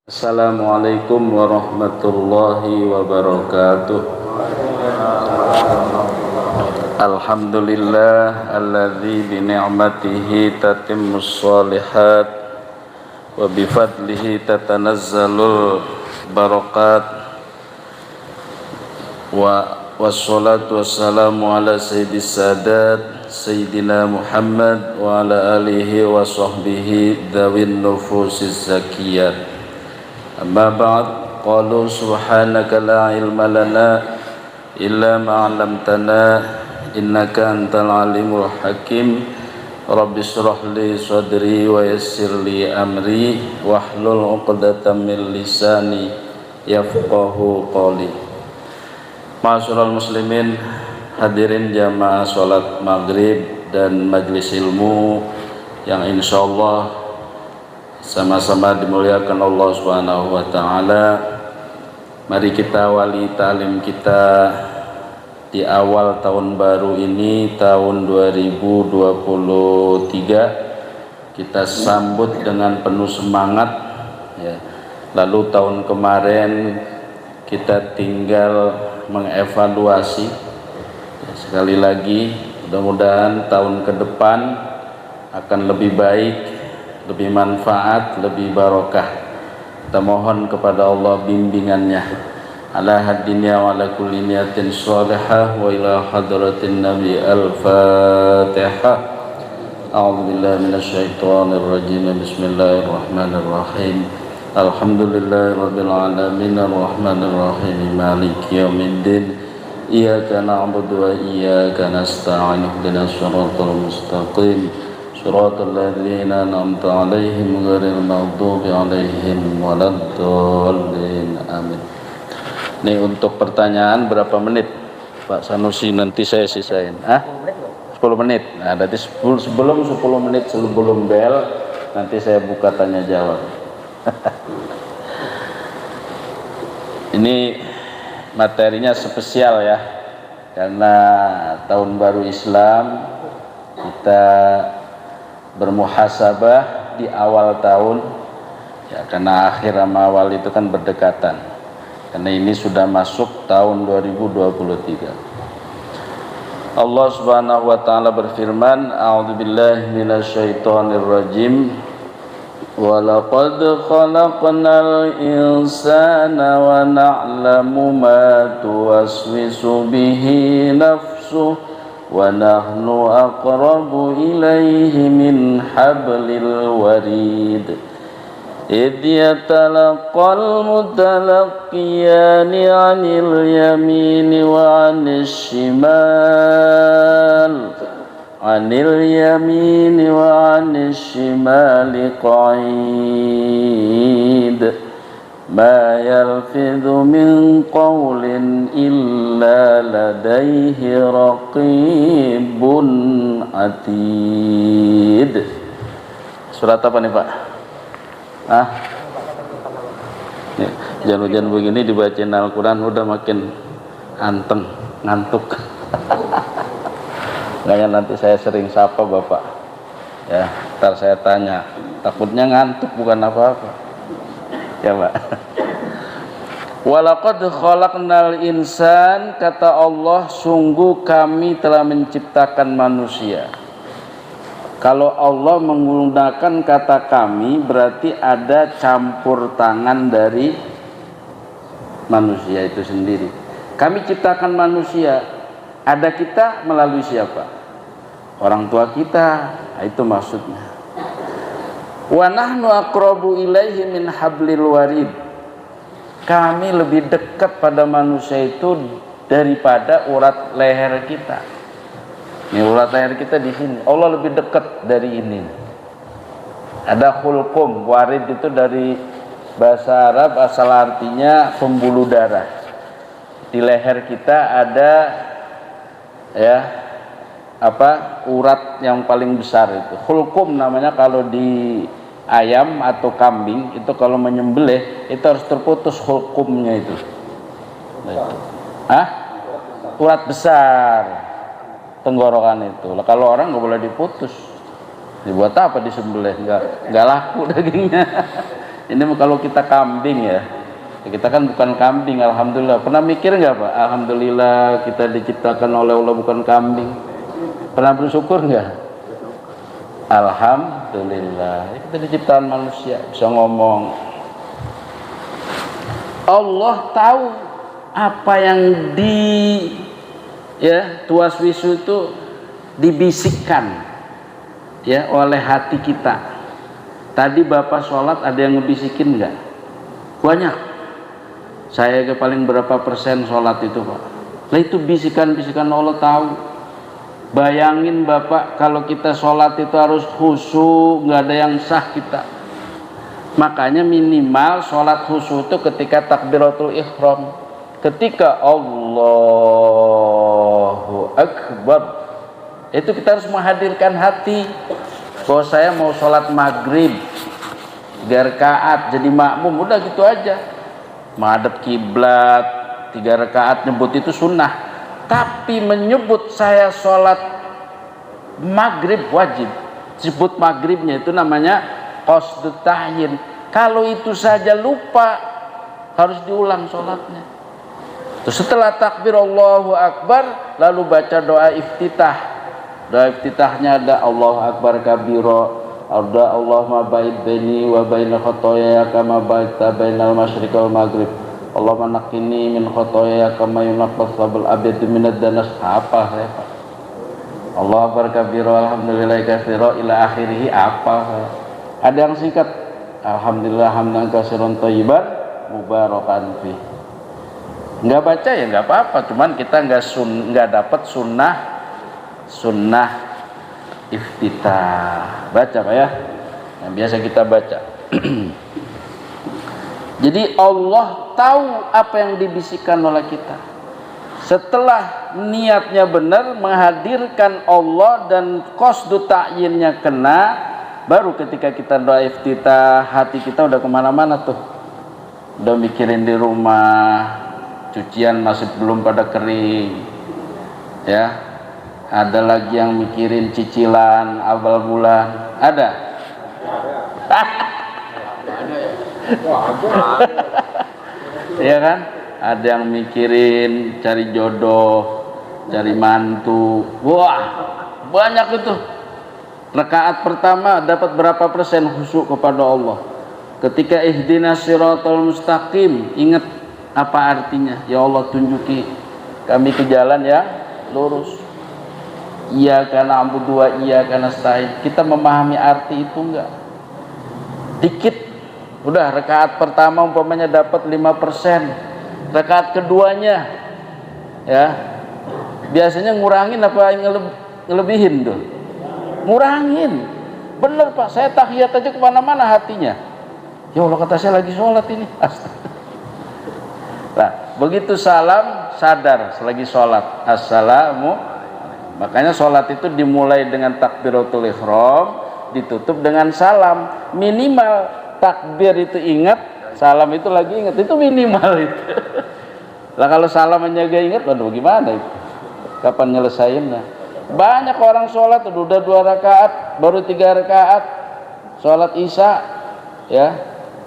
Assalamualaikum warahmatullahi wabarakatuh. Alhamdulillah alladzi bi ni'matihi tatimmus shalihat wa bi fadlihi tatanazzalul barakat wassalatu wassalamu ala sayyidis sadat sayyidina Muhammad wa ala alihi wa sahbihi dzawin nufusiz zakiyat. Amma ba'd, qalu subhanaka la ilma lana illa ma 'allamtana innaka antal alimul hakim. Rabbi shrah li sadri wa yassir li amri wahlul 'uqdatam min lisani yafqahu qawli. Ma'asyiral muslimin, hadirin jamaah salat maghrib dan majlis ilmu yang insyaallah sama-sama dimuliakan Allah Subhanahu wa taala. Mari kita awali ta'lim kita di awal tahun baru ini, tahun 2023. Kita sambut dengan penuh semangat ya. Lalu tahun kemarin kita tinggal mengevaluasi ya, sekali lagi mudah-mudahan tahun ke depan akan lebih baik, lebih manfaat, lebih barokah. Kita mohon kepada Allah bimbingannya. Ala hadinya wa ala kulli niyatin shalihah wa ila hadratin nabi al-fatihah. A'udzu billahi minasyaitonir rajim. Bismillahirrahmanirrahim. Alhamdulillahirabbil alamin arrahmanir rahim maliki yaumiddin. Iyyaka na'budu wa iyyaka nasta'in. Ihdinas shiratal mustaqim. Shiratal ladzina an'amta 'alaihim ghairil maghdubi 'alaihim waladdallin. Amin. Nih untuk pertanyaan berapa menit Pak Sanusi, nanti saya sisain. 10 menit. Nah, berarti sebelum 10 menit sebelum bel nanti saya buka tanya jawab. Ini materinya spesial ya. Karena tahun baru Islam, kita bermuhasabah di awal tahun ya, karena akhir sama awal itu kan berdekatan, karena ini sudah masuk tahun 2023. Allah Subhanahu wa taala berfirman, a'udzubillahi minasyaitonir rajim, wa laqad khalaqnal insana wa na'lamu ma tuwaswisu bihi nafsuhu wa nahnu aqrabu ilaihi min hablil warid idh yatalaqal mutalaqiyani 'anil yamini wa 'anis shimali qa'id ma yalfidhu min qawlin illa ladaihi raqibun atid. Surat apa nih Pak? Hujan-hujan begini dibacain Al-Quran udah makin anteng, ngantuk. Makanya nanti saya sering sapa Bapak ya, ntar saya tanya, takutnya ngantuk bukan apa-apa ya Pak. Walaqad khalaqnal insan, kata Allah, sungguh kami telah menciptakan manusia. Kalau Allah menggunakan kata kami berarti ada campur tangan dari manusia itu sendiri. Kami ciptakan manusia, ada kita melalui siapa? Orang tua kita, itu maksudnya. Wa nahnu aqrabu ilaihi min hablil warid. Kami lebih dekat pada manusia itu daripada urat leher kita. Ini urat leher kita di sini. Allah lebih dekat dari ini. Ada hulqum, warid itu dari bahasa Arab, asal artinya pembuluh darah. Di leher kita ada ya urat yang paling besar itu. Hulqum namanya kalau di ayam atau kambing itu, kalau menyembelih itu harus terputus hulqumnya itu. Urat besar tenggorokan itu. Kalau orang nggak boleh diputus. Dibuat apa disembelih? Nggak laku dagingnya. Ini kalau kita kambing ya, kita kan bukan kambing, alhamdulillah. Pernah mikir nggak Pak? Alhamdulillah kita diciptakan oleh Allah bukan kambing. Pernah bersyukur nggak? Alhamdulillah kita diciptakan manusia bisa ngomong. Allah tahu apa yang tuwaswisu itu dibisikkan ya oleh hati kita. Tadi Bapak sholat ada yang ngebisikin nggak? Banyak. Saya ke paling berapa persen sholat itu Pak? Nah itu bisikan-bisikan Allah tahu. Bayangin Bapak kalau kita sholat itu harus khusyuk, nggak ada yang sah kita. Makanya minimal sholat khusyuk itu ketika takbiratul ihram, ketika Allahu Akbar, itu kita harus menghadirkan hati bahwa saya mau sholat maghrib 3 rakaat jadi makmum, udah gitu aja. Menghadap kiblat 3 rakaat nyebut itu sunnah, tapi menyebut saya sholat maghrib wajib. Sebut maghribnya itu namanya qasdut ta'yin. Kalau itu saja lupa, harus diulang sholatnya. Terus setelah takbir Allahu Akbar lalu baca doa iftitah. Doa iftitahnya ada Allahu Akbar kabira, ada Allahumma ba'id baini wa baina khotoyaya kama ba'idta bainal masyriqi wal maghrib, Allahumma naqqini min khotoyaya kama yunaqqas sabul abyadu minad danas. Apa saya Pak? Allahu Akbar kabira alhamdulillahi katsira ila akhirih. Apa saya? Ada yang singkat alhamdulillah hamdan katsiran thayyiban mubarakan fi. Enggak baca ya enggak apa-apa, cuman kita enggak dapat sunnah iftitah. Baca Pak ya, yang biasa kita baca. Jadi Allah tahu apa yang dibisikkan oleh kita. Setelah niatnya benar, menghadirkan Allah dan qasdu ta'yinnya kena, baru ketika kita doa iftitah hati kita udah kemana-mana tuh. Udah mikirin di rumah, cucian masih belum pada kering ya. Ada lagi yang mikirin cicilan awal bulan. Ada? Iya kan? Ada yang mikirin cari jodoh, cari mantu. Wah, banyak itu. Rakaat pertama dapat berapa persen khusyuk kepada Allah? Ketika ihdinas siratal mustaqim, ingat apa artinya? Ya Allah tunjuki kami ke jalan yang lurus. Iyyaka na'budu wa iyyaka nasta'in. Kita memahami arti itu enggak? Dikit. Udah rakaat pertama umpamanya dapat 5%. Rakaat keduanya ya biasanya ngurangin apa ngelebihin tuh? Ngurangin. Bener Pak, saya tahiyat aja kemana-mana hatinya. Ya Allah kata saya lagi sholat ini. Nah, begitu salam sadar selagi sholat. Assalamu. Makanya sholat itu dimulai dengan takbiratul ihram, ditutup dengan salam. Minimal takbir itu ingat, salam itu lagi ingat, itu minimal itu. Lah kalau salam menjaga ingat, waduh gimana itu? Kapan nyelesainnya? Banyak orang sholat udah 2 rakaat, baru 3 rakaat sholat isya, ya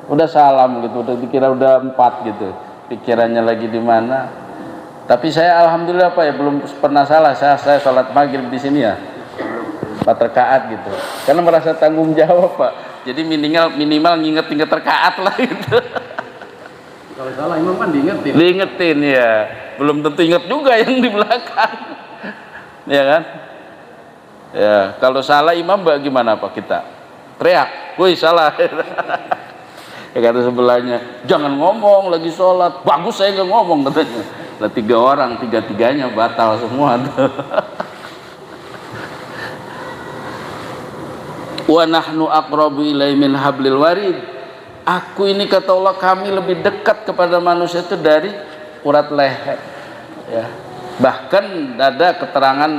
udah salam gitu, udah dikira udah 4 gitu, pikirannya lagi di mana? Tapi saya alhamdulillah Pak ya belum pernah salah. Saya sholat maghrib di sini ya 4 rakaat gitu. Karena merasa tanggung jawab Pak. Jadi minimal nginget rakaat lah gitu. Kalau salah imam kan diingetin. Diingetin ya. Belum tentu inget juga yang di belakang. Ya kan? Ya, kalau salah imam bagaimana Pak kita? Teriak, "Woi salah." Ya kata sebelahnya, "Jangan ngomong lagi sholat." Bagus saya nggak ngomong katanya. Lah 3 orang, 3-tiganya batal semua tuh. Wa nahnu aqrabu ilaihi min hablil warid. Aku ini kata Allah kami lebih dekat kepada manusia itu dari urat leher. Ya. Bahkan ada keterangan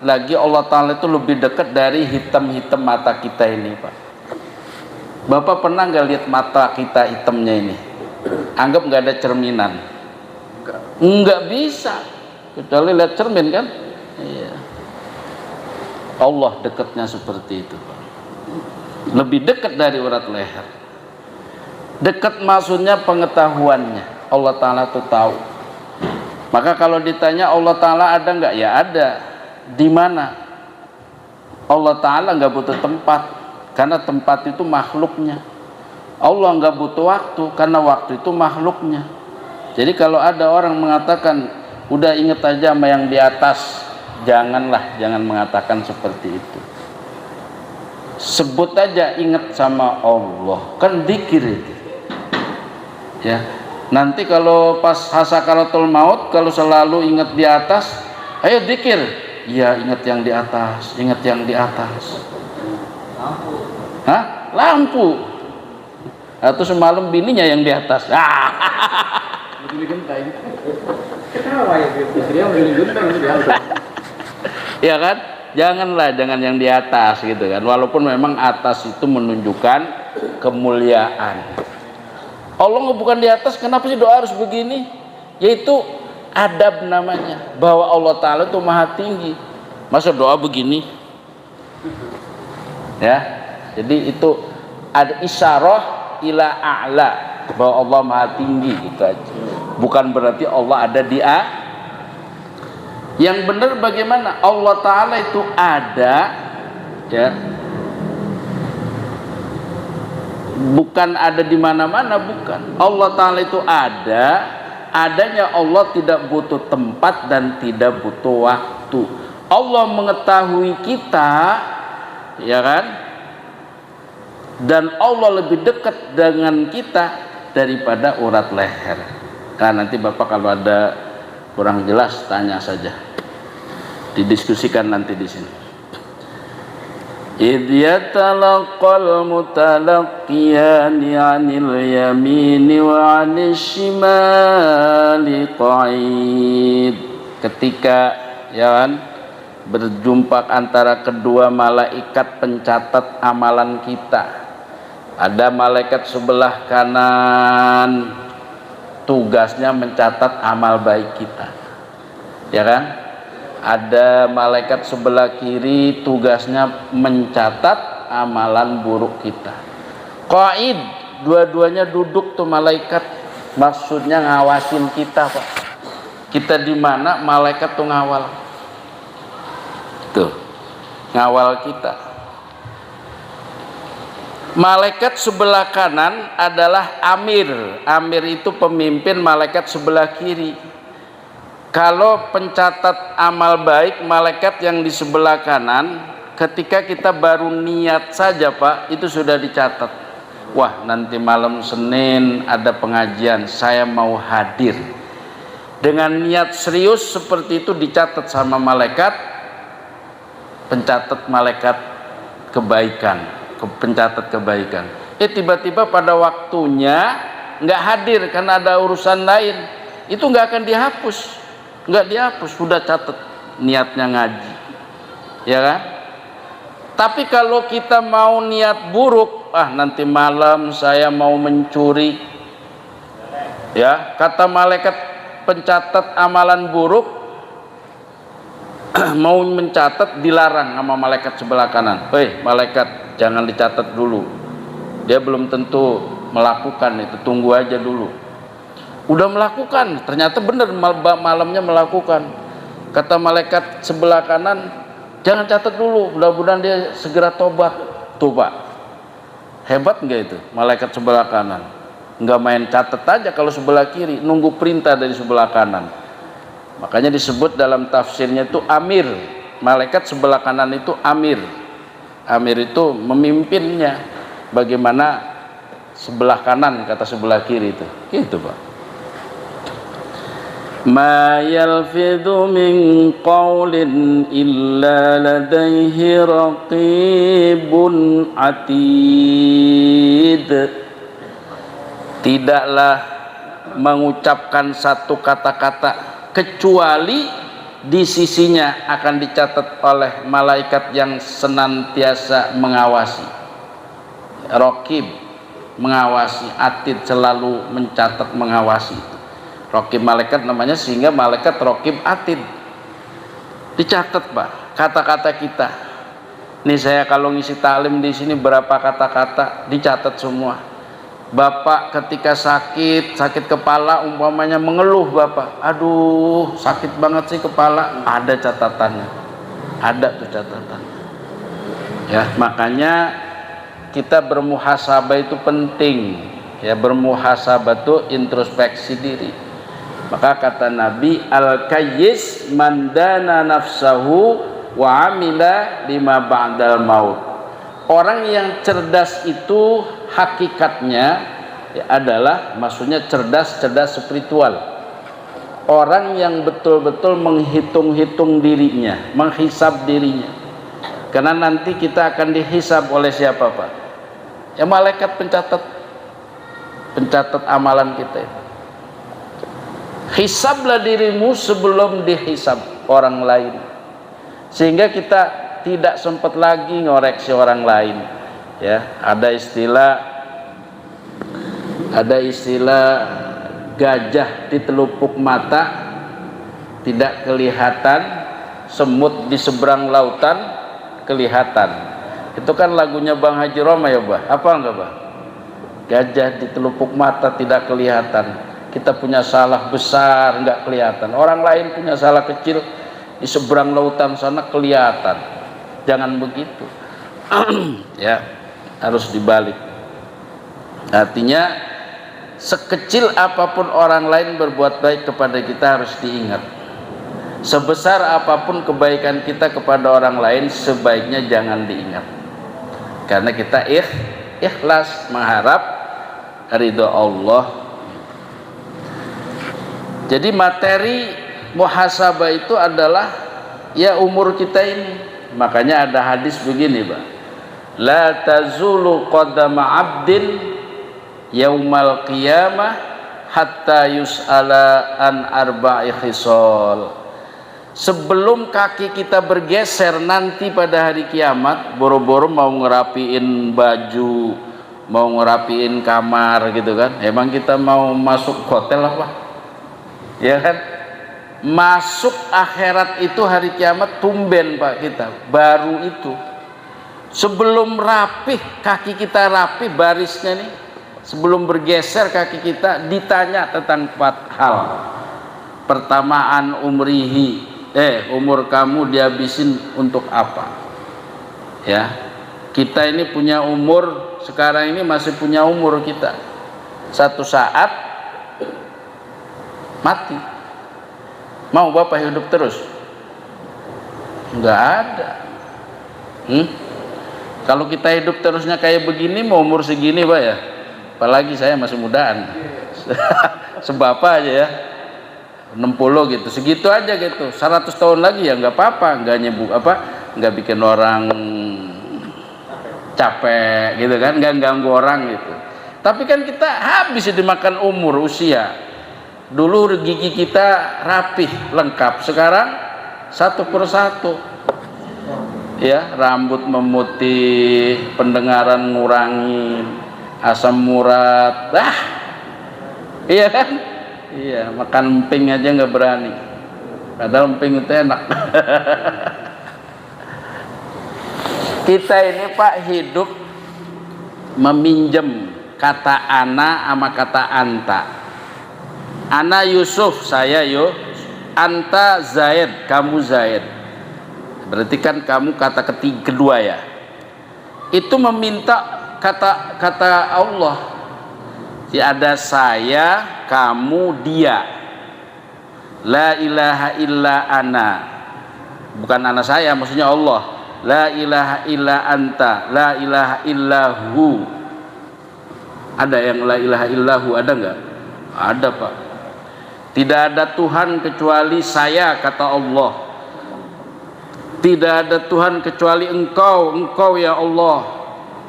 lagi Allah Ta'ala itu lebih dekat dari hitam-hitam mata kita ini Pak. Bapak pernah nggak lihat mata kita hitamnya ini? Anggap nggak ada cerminan. Enggak bisa kecuali lihat cermin kan. Iya. Allah dekatnya seperti itu Pak. Lebih dekat dari urat leher. Dekat maksudnya pengetahuannya. Allah Ta'ala tuh tahu. Maka kalau ditanya Allah Ta'ala ada nggak? Ya ada. Di mana? Allah Ta'ala nggak butuh tempat, karena tempat itu makhluknya. Allah nggak butuh waktu, karena waktu itu makhluknya. Jadi kalau ada orang mengatakan udah inget aja sama yang di atas, jangan mengatakan seperti itu. Sebut aja inget sama Allah, kan dzikir itu. Ya, nanti kalau pas sakaratul maut, kalau selalu inget di atas, ayo dzikir. Iya, ingat yang di atas, ingat yang di atas. Lampu. Hah? Lampu. Atau semalam bininya yang di atas. Begini genteng. Ketawa ya, istrinya begini genteng di atas. Ya kan? Jangan yang di atas gitu kan. Walaupun memang atas itu menunjukkan kemuliaan. Allah bukan di atas, kenapa sih doa harus begini? Yaitu adab namanya, bahwa Allah Ta'ala itu maha tinggi. Masa doa begini? Ya, jadi itu ada isyarah ila a'la, bahwa Allah maha tinggi, gitu aja. Bukan berarti Allah ada di A. Yang benar bagaimana? Allah Ta'ala itu ada, ya, bukan ada di mana-mana, bukan. Allah Ta'ala itu ada. Adanya Allah tidak butuh tempat dan tidak butuh waktu. Allah mengetahui kita, ya kan? Dan Allah lebih dekat dengan kita daripada urat leher. Nah, nanti Bapak kalau ada kurang jelas tanya saja. Didiskusikan nanti di sini. إذ يتلقى المتلقيان عن اليمين وعن الشمال قعيد. Ketika, ya kan, berjumpa antara kedua malaikat pencatat amalan kita. Ada malaikat sebelah kanan, tugasnya mencatat amal baik kita, ya kan? Ada malaikat sebelah kiri, tugasnya mencatat amalan buruk kita. Qaid, dua-duanya duduk tuh malaikat, maksudnya ngawasin kita, Pak. Kita di mana, malaikat tuh ngawal. Tuh, ngawal kita. Malaikat sebelah kanan adalah amir. Amir itu pemimpin, malaikat sebelah kiri. Kalau pencatat amal baik, malaikat yang di sebelah kanan, ketika kita baru niat saja, Pak, itu sudah dicatat. Wah, nanti malam Senin ada pengajian, saya mau hadir. Dengan niat serius seperti itu dicatat sama malaikat, pencatat malaikat kebaikan, pencatat kebaikan. Tiba-tiba pada waktunya nggak hadir karena ada urusan lain, itu nggak akan dihapus. Nggak dihapus, sudah catat niatnya ngaji, ya kan? Tapi kalau kita mau niat buruk, nanti malam saya mau mencuri, ya, kata malaikat pencatat amalan buruk, mau mencatat dilarang sama malaikat sebelah kanan. Malaikat, jangan dicatat dulu, dia belum tentu melakukan itu, tunggu aja dulu. Udah melakukan, ternyata benar malamnya melakukan. Kata malaikat sebelah kanan, jangan catat dulu, mudah-mudahan dia segera tobat. Tuh, Pak, hebat nggak itu malaikat sebelah kanan? Nggak main catat aja kalau sebelah kiri, nunggu perintah dari sebelah kanan. Makanya disebut dalam tafsirnya itu amir. Malaikat sebelah kanan itu amir. Amir itu memimpinnya. Bagaimana sebelah kanan kata sebelah kiri itu, gitu, Pak. Ma yalfidhu min qawlin illa ladaihi raqibun atid. Tidaklah mengucapkan satu kata-kata kecuali di sisinya akan dicatat oleh malaikat yang senantiasa mengawasi. Raqib, mengawasi, atid selalu mencatat, mengawasi. Raqib malaikat namanya, sehingga malaikat raqib atid. Dicatat, Pak, kata-kata kita. Nih saya kalau ngisi talim di sini berapa kata-kata dicatat semua. Bapak ketika sakit kepala umpamanya mengeluh bapak, aduh sakit banget sih kepala, ada catatannya, ada tuh catatan. Ya, makanya kita bermuhasabah itu penting. Ya, bermuhasabah itu introspeksi diri. Maka kata Nabi, al-kayyis mandana nafsahu wa amila lima ba'dal maut. Orang yang cerdas itu hakikatnya ya, adalah maksudnya cerdas spiritual. Orang yang betul-betul menghitung-hitung dirinya, menghisab dirinya. Karena nanti kita akan dihisab oleh siapa Pak? Ya malaikat pencatat amalan kita itu. Hisablah dirimu sebelum dihisab orang lain, sehingga kita tidak sempat lagi ngoreksi orang lain. Ya, ada istilah gajah di telupuk mata tidak kelihatan, semut di seberang lautan kelihatan. Itu kan lagunya Bang Haji Roma ya Bah, apa enggak Bah? Gajah di telupuk mata tidak kelihatan, kita punya salah besar enggak kelihatan, orang lain punya salah kecil di seberang lautan sana kelihatan. Jangan begitu. Ya, harus dibalik. Artinya sekecil apapun orang lain berbuat baik kepada kita harus diingat. Sebesar apapun kebaikan kita kepada orang lain sebaiknya jangan diingat. Karena kita ikhlas mengharap ridho Allah. Jadi materi muhasabah itu adalah ya umur kita ini. Makanya ada hadis begini Pak, la tazulu qadama abdin yaumal qiyamah hatta yus'ala an arba'i khisal. Sebelum kaki kita bergeser nanti pada hari kiamat, boro-boro mau ngerapiin baju, mau ngerapiin kamar gitu kan, emang kita mau masuk hotel apa? Ya kan? Masuk akhirat itu hari kiamat tumben Pak kita, baru itu. Sebelum rapih, kaki kita rapih barisnya nih, sebelum bergeser kaki kita ditanya tentang 4 hal. Pertamaan umrihi, umur kamu dihabisin untuk apa? Ya, kita ini punya umur, sekarang ini masih punya umur kita. Satu saat mati. Mau Bapak hidup terus? Enggak ada. Kalau kita hidup terusnya kayak begini, mau umur segini Pak ya, apalagi saya masih mudaan. Sebapa aja ya, 60 gitu, segitu aja gitu. 100 tahun lagi ya nggak apa-apa, nggak nyebuk apa, nggak bikin orang capek gitu kan, nggak ganggu orang gitu. Tapi kan kita habis dimakan umur usia. Dulu gigi kita rapih lengkap, sekarang satu persatu. Ya, rambut memutih, pendengaran ngurangin, asam urat, iya kan? Iya, makan emping aja nggak berani. Padahal emping itu enak. Kita ini Pak hidup meminjam kata ana sama kata anta. Ana Yusuf, saya anta Zaid, kamu Zaid. Berarti kan kamu kata kedua ya. Itu meminta kata Allah. Ya, ada saya, kamu, dia. La ilaha illa ana. Bukan ana saya, maksudnya Allah. La ilaha illa anta, la ilaha illahu. Ada yang la ilaha illahu, ada enggak? Ada Pak. Tidak ada Tuhan kecuali saya, kata Allah. Tidak ada Tuhan kecuali engkau ya Allah.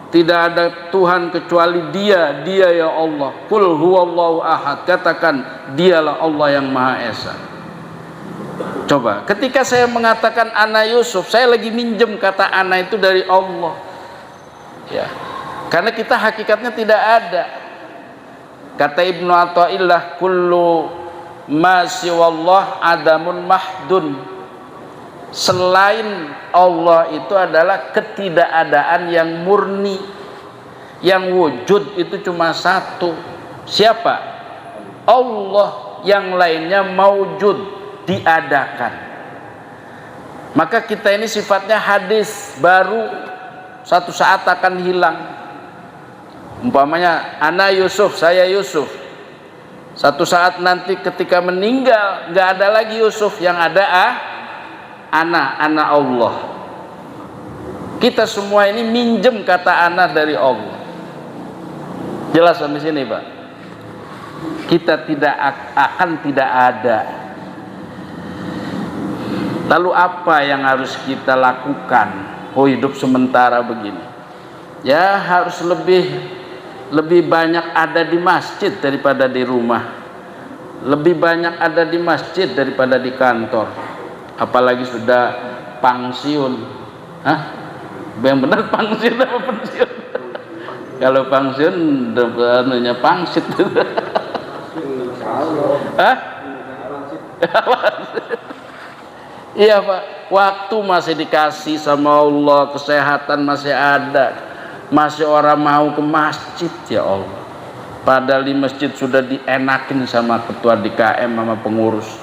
Tidak ada Tuhan kecuali dia ya Allah. Qul huwallahu ahad, katakan dialah Allah yang Maha Esa. Coba, ketika saya mengatakan ana Yusuf, saya lagi minjem kata ana itu dari Allah. Ya. Karena kita hakikatnya tidak ada. Kata Ibnu Athaillah, kullu ma siwallah adamun mahdun. Selain Allah itu adalah ketidakadaan yang murni, Yang wujud itu cuma satu. Siapa? Allah. Yang lainnya maujud, diadakan. Maka kita ini sifatnya hadis baru, satu saat akan hilang. Umpamanya ana Yusuf, saya Yusuf. Satu saat nanti ketika meninggal nggak ada lagi Yusuf, yang ada ana Allah. Kita semua ini minjem kata ana dari Allah. Jelas sampai sini, Pak? Kita tidak ada. Lalu apa yang harus kita lakukan? Oh, hidup sementara begini. Ya harus lebih banyak ada di masjid daripada di rumah. Lebih banyak ada di masjid daripada di kantor. Apalagi sudah pensiun. Hah? Yang benar pensiun apa pensiun? Kalau pensiun namanya pangsit. Hah? Iya, Pak. Waktu masih dikasih sama Allah, kesehatan masih ada, masih orang mau ke masjid, ya Allah. Padahal di masjid sudah dienakin sama ketua DKM sama pengurus,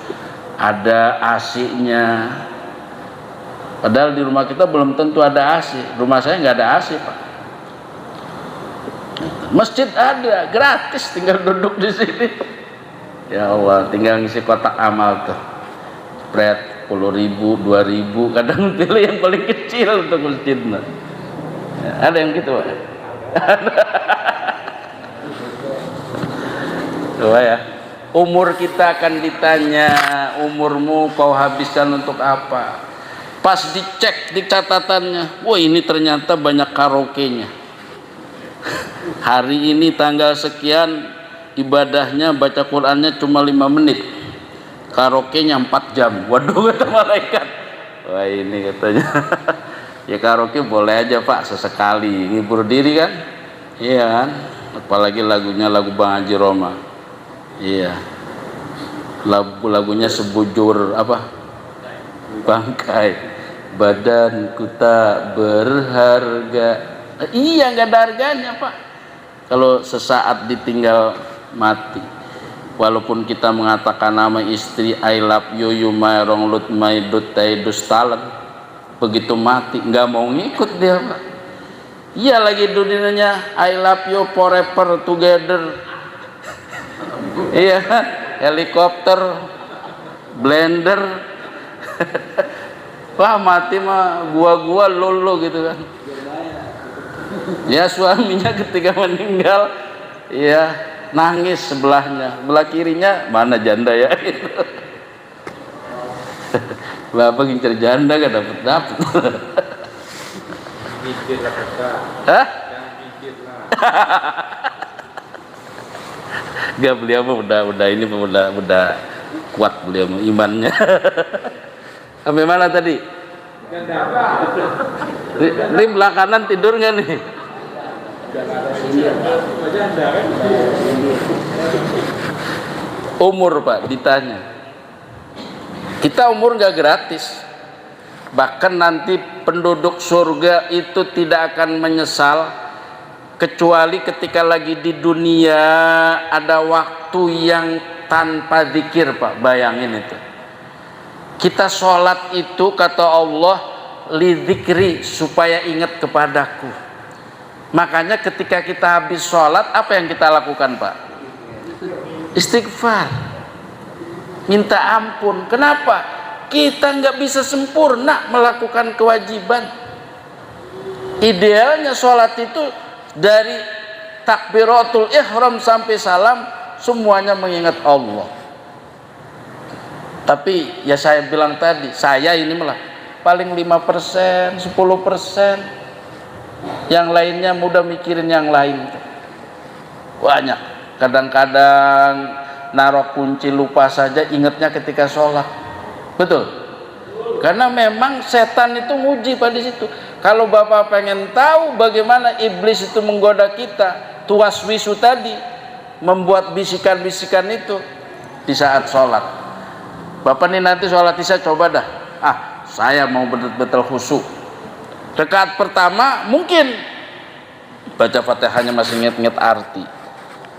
ada AC-nya. Padahal di rumah kita belum tentu ada AC. Rumah saya nggak ada AC, Pak. Masjid ada, gratis, tinggal duduk di sini. Ya Allah, tinggal ngisi kotak amal tuh. Spread 10.000, 2.000, kadang pilih yang paling kecil untuk masjid. Ya, ada yang gitu, Pak. Coba ya. Umur kita akan ditanya, umurmu kau habiskan untuk apa? Pas dicek di catatannya, wah ini ternyata banyak karaoke-nya. Hari ini tanggal sekian ibadahnya baca Qur'annya cuma 5 menit, karaoke-nya 4 jam. Waduh, kata malaikat. Wah ini katanya. Ya karaoke boleh aja, Pak, sesekali ngibur diri kan. Iya kan. Apalagi lagunya lagu Bang Haji Roma. Iya. Lagunya sebujur apa? Bangkai. Badanku tak berharga. Iya, nggak ada harganya, Pak. Kalau sesaat ditinggal mati. Walaupun kita mengatakan nama istri I love you, you my wrong lut my dut taidus talent, begitu mati nggak mau ngikut dia, Pak. Iya, lagi dunianya I love you forever together. Iya, helikopter, blender. Wah mati mah gua lulu gitu kan. Ya suaminya ketika meninggal, ya nangis sebelahnya, sebelah kirinya mana janda ya gitu. Bapak ngincer janda gak dapet. Mikir lah kakak. Hah? Jangan mikir lah. Gak, beliau udah ini udah kuat beliau imannya. Sampai mana tadi? Ini belah kanan tidur nggak nih? Umur, Pak, ditanya. Kita umur nggak gratis. Bahkan nanti penduduk surga itu tidak akan menyesal kecuali ketika lagi di dunia ada waktu yang tanpa zikir, Pak. Bayangin itu. Kita sholat itu kata Allah lidzikri, supaya ingat kepadaku. Makanya ketika kita habis sholat apa yang kita lakukan, Pak? Istighfar, minta ampun. Kenapa? Kita nggak bisa sempurna melakukan kewajiban. Idealnya sholat itu dari takbiratul ihram sampai salam semuanya mengingat Allah. Tapi ya saya bilang tadi, saya ini malah paling 5%, 10%. Yang lainnya mudah mikirin yang lain. Banyak. Kadang-kadang naruh kunci lupa saja, ingatnya ketika sholat. Betul? Karena memang setan itu nguji pada situ. Kalau Bapak pengen tahu bagaimana iblis itu menggoda kita, tuwaswisu tadi, membuat bisikan-bisikan itu di saat sholat. Bapak nih nanti sholat isya coba dah, saya mau betul-betul khusyuk. Rakaat pertama mungkin baca Fatihahnya masih ingat-ingat arti.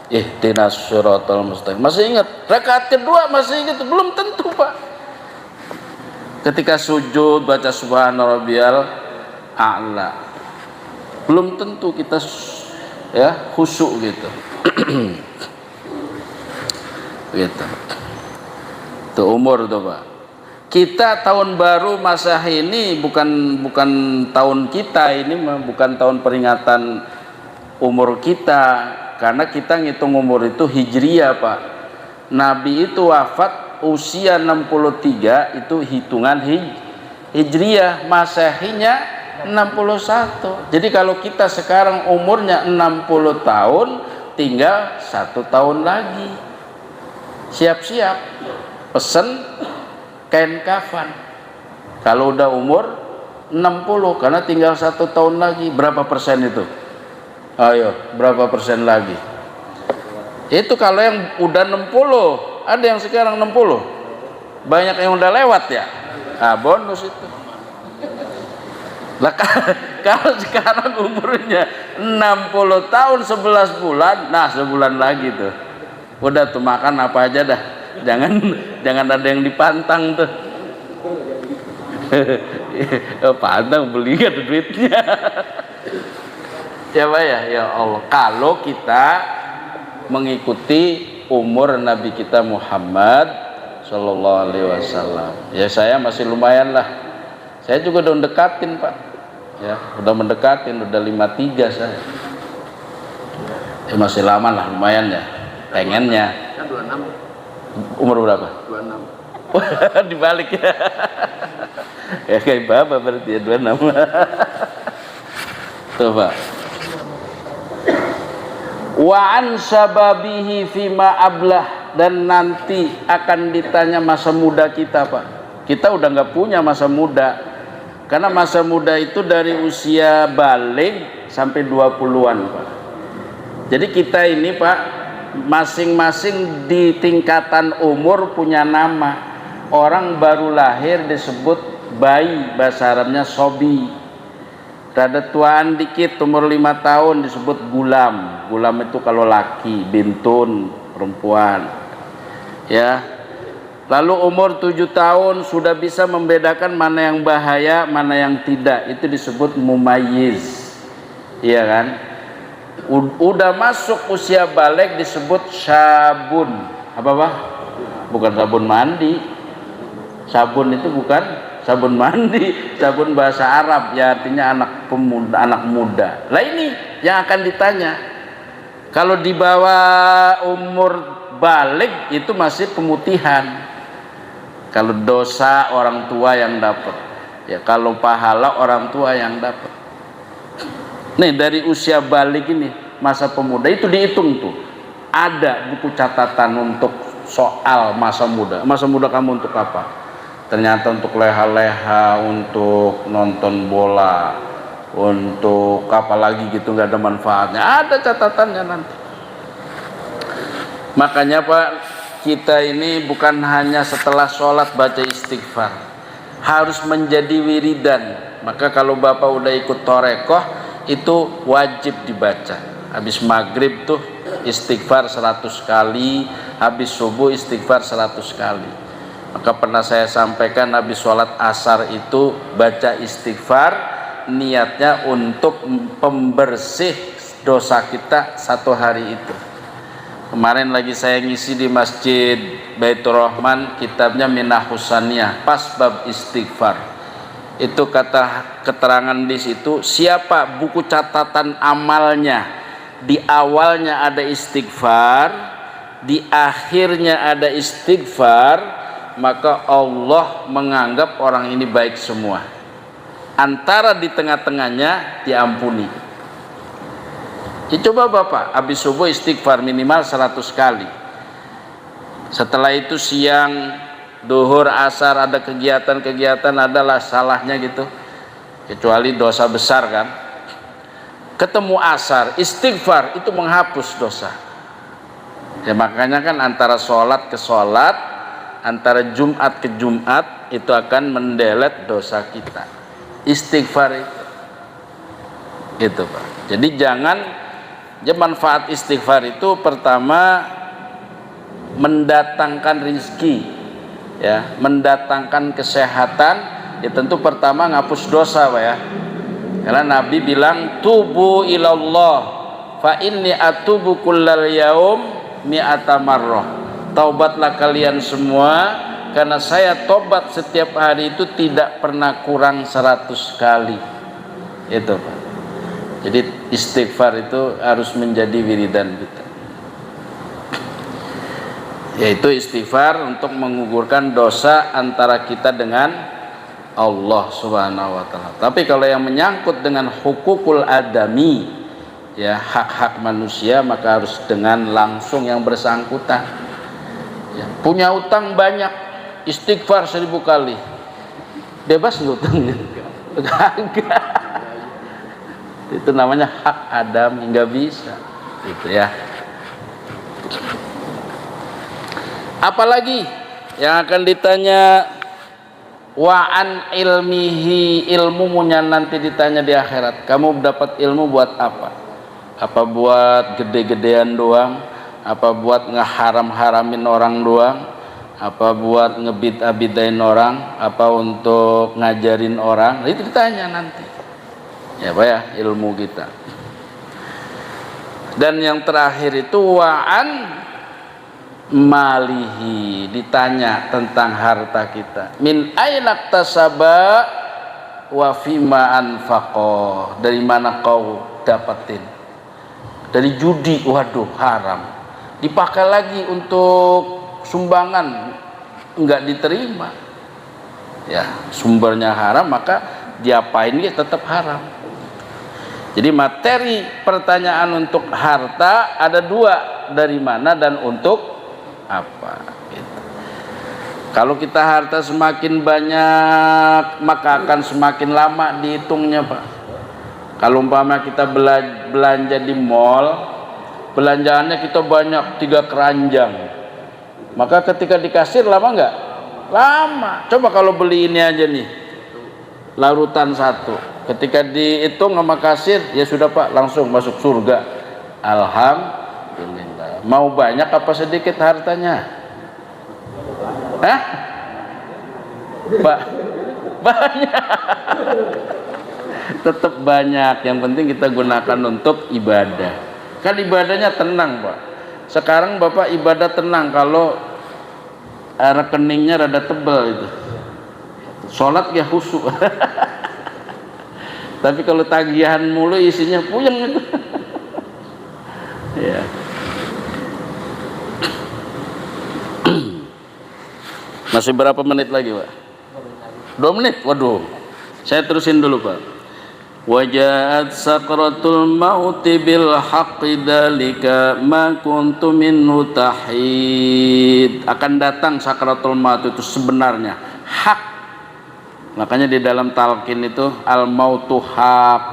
Ihdinas siratal mustaqim. Masih ingat. Rakaat kedua masih ingat, belum tentu, Pak. Ketika sujud baca subhana rabbiyal a'la. Belum tentu kita khusyuk gitu. Gitu. Itu umur tuh, Pak. Kita tahun baru Masehi ini bukan tahun kita, ini bukan tahun peringatan umur kita, karena kita ngitung umur itu hijriyah, Pak. Nabi itu wafat usia 63, itu hitungan hijriyah, Masehinya 61. Jadi kalau kita sekarang umurnya 60 tahun, tinggal 1 tahun lagi. Siap-siap pesen kain kafan. Kalau udah umur 60, karena tinggal 1 tahun lagi. Berapa persen itu? Ayo, berapa persen lagi? Itu kalau yang udah 60. Ada yang sekarang 60. Banyak yang udah lewat ya. Bonus itu. Lah kalau sekarang umurnya 60 tahun 11 bulan, nah sebulan lagi tuh. Udah tuh makan apa aja dah. Jangan ada yang dipantang tuh. Pantang beli gak duitnya. Ya Pak ya Allah. Kalau kita mengikuti umur Nabi kita Muhammad Sallallahu Alaihi Wasallam, ya saya masih lumayan lah. Saya juga udah mendekatin, Pak. Ya, udah mendekatin, udah 53 saya. Masih lama lah, lumayan ya. Pengennya. Kan 26. Umur berapa? 26. Dibalik ya. Ya kayak Bapak berarti ya 26. Tuh, Pak. Wa an syababihi fima ablah, dan nanti akan ditanya masa muda kita, Pak. Kita udah nggak punya masa muda. Karena masa muda itu dari usia balik sampai 20-an, Pak. Jadi kita ini, Pak, masing-masing di tingkatan umur punya nama. Orang baru lahir disebut bayi, bahasa Arabnya sobi. Rada tuaan dikit, umur 5 tahun disebut gulam. Gulam itu kalau laki, bintun, perempuan. Ya. Lalu umur 7 tahun sudah bisa membedakan mana yang bahaya, mana yang tidak. Itu disebut mumayyiz. Iya kan? Udah masuk usia balik disebut syabun. Apa, Pak? Bukan sabun mandi. Sabun itu bukan sabun mandi, sabun bahasa Arab, ya artinya anak pemuda, anak muda. Lah ini yang akan ditanya. Kalau di bawah umur balik itu masih pemutihan. Kalau dosa orang tua yang dapat, ya kalau pahala orang tua yang dapat. Nih dari usia balik ini, masa pemuda itu dihitung tuh. Ada buku catatan untuk soal masa muda. Masa muda kamu untuk apa? Ternyata untuk leha-leha, untuk nonton bola, untuk apa lagi gitu, nggak ada manfaatnya. Ada catatannya nanti. Makanya Pak, kita ini bukan hanya setelah sholat baca istighfar, harus menjadi wiridan. Maka kalau Bapak udah ikut torekoh, itu wajib dibaca. Habis maghrib tuh istighfar 100 kali, habis subuh istighfar 100 kali. Maka pernah saya sampaikan, habis sholat asar itu baca istighfar, niatnya untuk pembersih dosa kita 1 hari itu. Kemarin lagi saya ngisi di Masjid Baitur Rahman, kitabnya Minah Husaniyah, pas bab istighfar. Itu kata keterangan di situ, siapa buku catatan amalnya, di awalnya ada istighfar, di akhirnya ada istighfar, maka Allah menganggap orang ini baik semua. Antara di tengah-tengahnya diampuni. Ya, coba Bapak, habis subuh istighfar minimal 100 kali. Setelah itu siang, duhur, asar, ada kegiatan-kegiatan, adalah salahnya gitu. Kecuali dosa besar kan. Ketemu asar, istighfar itu menghapus dosa. Ya makanya kan antara sholat ke sholat, antara Jumat ke Jumat, itu akan mendelet dosa kita. Istighfar itu. Itu Pak. Jadi jangan, manfaat istighfar itu pertama mendatangkan rizki, ya, mendatangkan kesehatan. Ya tentu pertama ngapus dosa Pak ya. Karena Nabi bilang tubu ilallah fa inni atubu kullal yaum mi'ata marrah. Taubatlah kalian semua karena saya tobat setiap hari itu tidak pernah kurang 100 kali. Itu Pak. Jadi istighfar itu harus menjadi wiridan kita. Yaitu istighfar untuk mengugurkan dosa antara kita dengan Allah Subhanahu wa taala. Tapi kalau yang menyangkut dengan hukukul adami, ya hak-hak manusia, maka harus dengan langsung yang bersangkutan. Ya, punya utang banyak, istighfar 1000 kali. Bebas ngutangnya? Enggak. Itu namanya hak Adam, nggak bisa. Itu ya. Apalagi yang akan ditanya? Wa'an ilmihi, ilmunya nanti ditanya di akhirat. Kamu dapat ilmu buat apa? Apa buat gede-gedean doang? Apa buat ngeharam-haramin orang doang? Apa buat ngebid-abidain orang? Apa untuk ngajarin orang? Nah, itu ditanya nanti. Ya Pak ya, ilmu kita. Dan yang terakhir itu wa'an malihi, ditanya tentang harta kita. Min aina tasaba wa fima anfaqo, dari mana kau dapatin? Dari judi, waduh haram. Dipakai lagi untuk sumbangan, enggak diterima. Ya, sumbernya haram, maka diapain dia tetap haram. Jadi materi pertanyaan untuk harta ada dua, dari mana dan untuk apa gitu. Kalau kita harta semakin banyak maka akan semakin lama dihitungnya Pak. Kalau umpama kita belanja di mall, belanjaannya kita banyak 3 keranjang, maka ketika dikasir lama nggak? Lama. Coba kalau beli ini aja nih, larutan 1, ketika dihitung sama kasir, ya sudah Pak, langsung masuk surga. Alhamdulillah. Mau banyak apa sedikit hartanya? Hah? Banyak. Tetap banyak. Yang penting kita gunakan untuk ibadah. Kan ibadahnya tenang Pak. Sekarang Bapak ibadah tenang kalau rekeningnya rada tebal itu. Sholat ya khusyuk. Tapi kalau tagihan mulu isinya puyeng itu. Ya. Masih berapa menit lagi Pak? 2 menit? Waduh, saya terusin dulu Pak. Wajaat sakratul mauti bil haqqi dalika ma kuntu minhu tahid. Akan datang sakratul maut itu sebenarnya hak. Makanya di dalam talqin itu al mautu haq,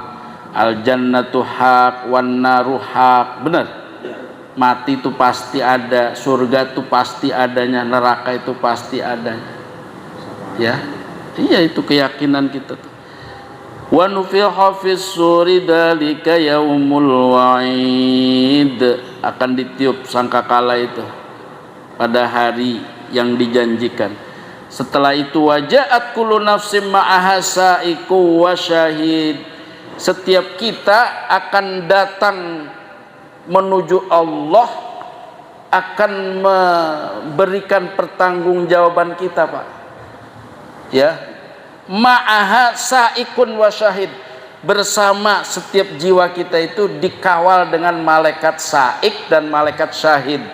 al jannatu haq, wan naru haq. Benar? Mati itu pasti ada, surga itu pasti adanya, neraka itu pasti adanya. Ya, iya itu keyakinan kita tuh. Wa nufiha fis suri dalika yaumul wa'id, akan ditiup sangkakala itu pada hari yang dijanjikan. Setelah itu wajaat kullu nafsim ma'aha sa'iqu wa syahid, setiap kita akan datang menuju Allah, akan memberikan pertanggungjawaban kita Pak. Ya, ma'aha sa'ikun wa syahid, bersama setiap jiwa kita itu dikawal dengan malaikat sa'ik dan malaikat syahid.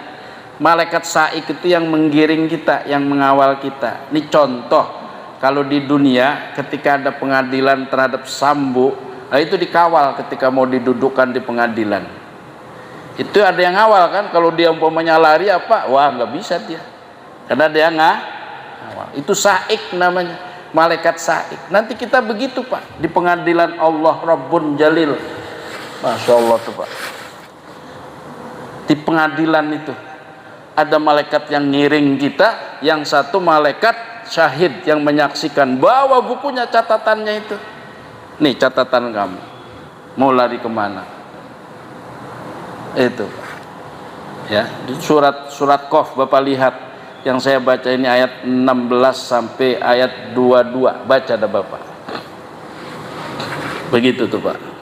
Malaikat sa'ik itu yang menggiring kita, yang mengawal kita. Ini contoh, kalau di dunia ketika ada pengadilan terhadap Sambo, nah itu dikawal ketika mau didudukkan di pengadilan. Itu ada yang ngawal kan, kalau dia umpamanya lari apa, wah nggak bisa dia, karena dia ngawal. Itu sa'ik namanya, malaikat sa'ik. Nanti kita begitu Pak, di pengadilan Allah Rabbun Jalil. Masya Allah tuh Pak, di pengadilan itu ada malaikat yang ngiring kita, yang satu malaikat syahid yang menyaksikan. Bawa bukunya, catatannya itu, nih catatan kamu. Mau lari kemana? Itu ya, di surat Qaf Bapak lihat yang saya baca ini ayat 16 sampai ayat 22, baca dah Bapak. Begitu tuh Pak.